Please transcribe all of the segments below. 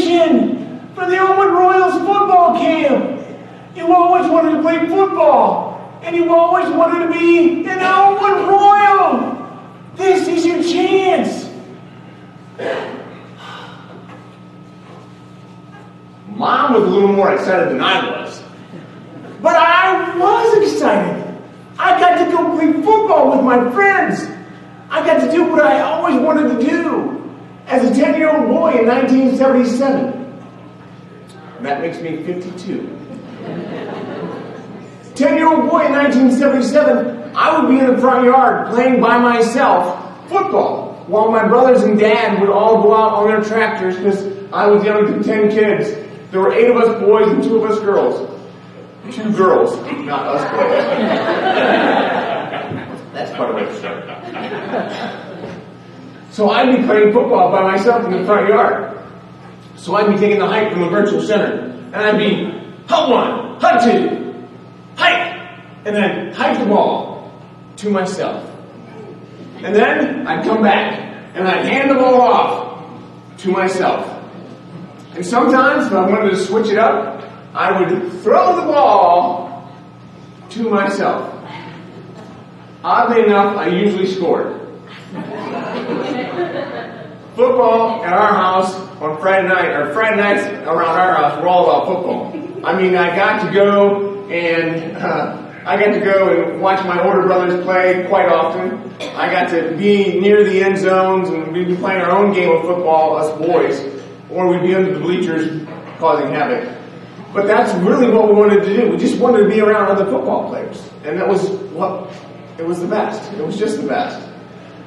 audition for the Elmwood Royals football camp. You always wanted to play football, and you always wanted to be an Elmwood Royal. This is your chance. Mom was a little more excited than I was. But I was excited. I got to go play football with my friends. I got to do what I always wanted to do as a 10-year-old boy in 1977. That makes me 52. 10-year-old boy in 1977, I would be in the front yard playing by myself football, while my brothers and dad would all go out on their tractors because I was young to 10 kids. There were 8 of us boys and 2 of us girls. 2 girls, not us boys. That's part of the story. So I'd be playing football by myself in the front yard. So I'd be taking the hike from the virtual center, and I'd be hut 1, hut 2, hike, and then hike the ball to myself. And then I'd come back, and I'd hand the ball off to myself. And sometimes, if I wanted to switch it up, I would throw the ball to myself. Oddly enough, I usually scored. Football at our house on Friday night, or Friday nights around our house, were all about football. I mean, I got to go and watch my older brothers play quite often. I got to be near the end zones, and we'd be playing our own game of football, us boys, or we'd be under the bleachers causing havoc. But that's really what we wanted to do. We just wanted to be around other football players. And it was the best. It was just the best.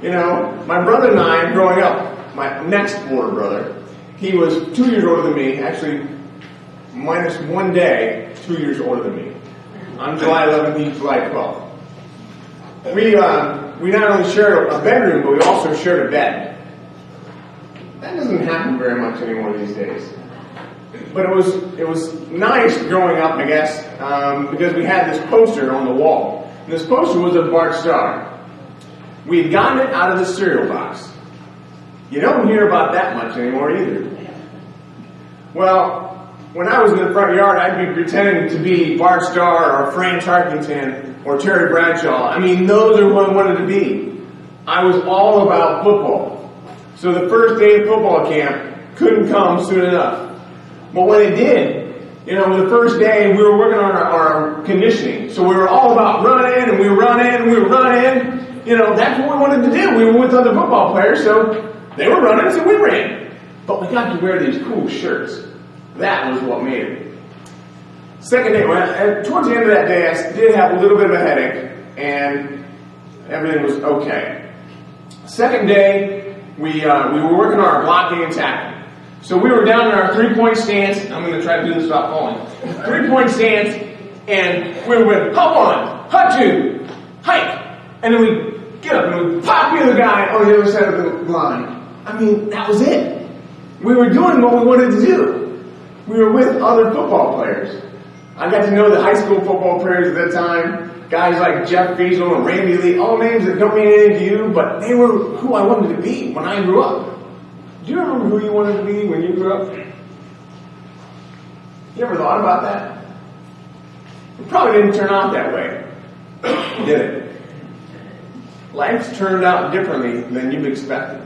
You know, my brother and I, growing up, my next older brother, he was 2 years older than me, actually minus 1 day, 2 years older than me. I'm July 11th, he's July 12th. We not only shared a bedroom, but we also shared a bed. That doesn't happen very much anymore these days. But it was nice growing up, I guess, because we had this poster on the wall. And this poster was of Bart Starr. We had gotten it out of the cereal box. You don't hear about that much anymore either. Well, when I was in the front yard, I'd be pretending to be Bart Starr or Fran Tarkington or Terry Bradshaw. I mean, those are what I wanted to be. I was all about football. So the first day of football camp couldn't come soon enough. But when it did, you know, the first day we were working on our conditioning. So we were all about running, and we were running, and we were running. You know, that's what we wanted to do. We were with other football players, so they were running, so we ran. But we got to wear these cool shirts. That was what made it. Second day, towards the end of that day, I did have a little bit of a headache, and everything was okay. Second day, we were working on our blocking and tackling. So we were down in our 3-point stance. I'm going to try to do this without falling. 3-point stance, and we were with hut 1, hut 2, hike, and then we get up and we pop the other guy on the other side of the line. I mean, that was it. We were doing what we wanted to do. We were with other football players. I got to know the high school football players at that time, guys like Jeff Fiesel and Randy Lee, all names that don't mean anything to you, but they were who I wanted to be when I grew up. Do you remember who you wanted to be when you grew up? You ever thought about that? It probably didn't turn out that way, did it? Life's turned out differently than you've expected.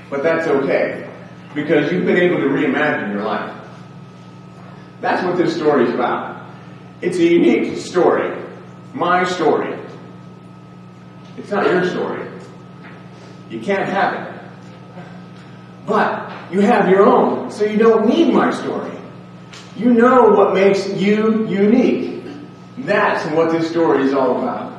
But that's okay, because you've been able to reimagine your life. That's what this story is about. It's a unique story. My story. It's not your story. You can't have it. But you have your own, so you don't need my story. You know what makes you unique. That's what this story is all about.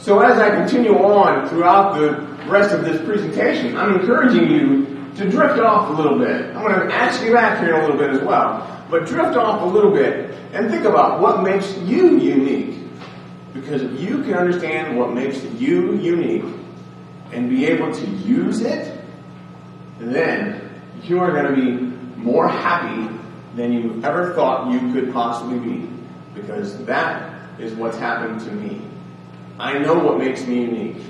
So as I continue on throughout the rest of this presentation, I'm encouraging you to drift off a little bit. I'm going to ask you back here in a little bit as well. But drift off a little bit and think about what makes you unique. Because if you can understand what makes you unique and be able to use it, then you are going to be more happy than you ever thought you could possibly be. Because that is what's happened to me. I know what makes me unique.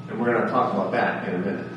And we're going to talk about that in a minute.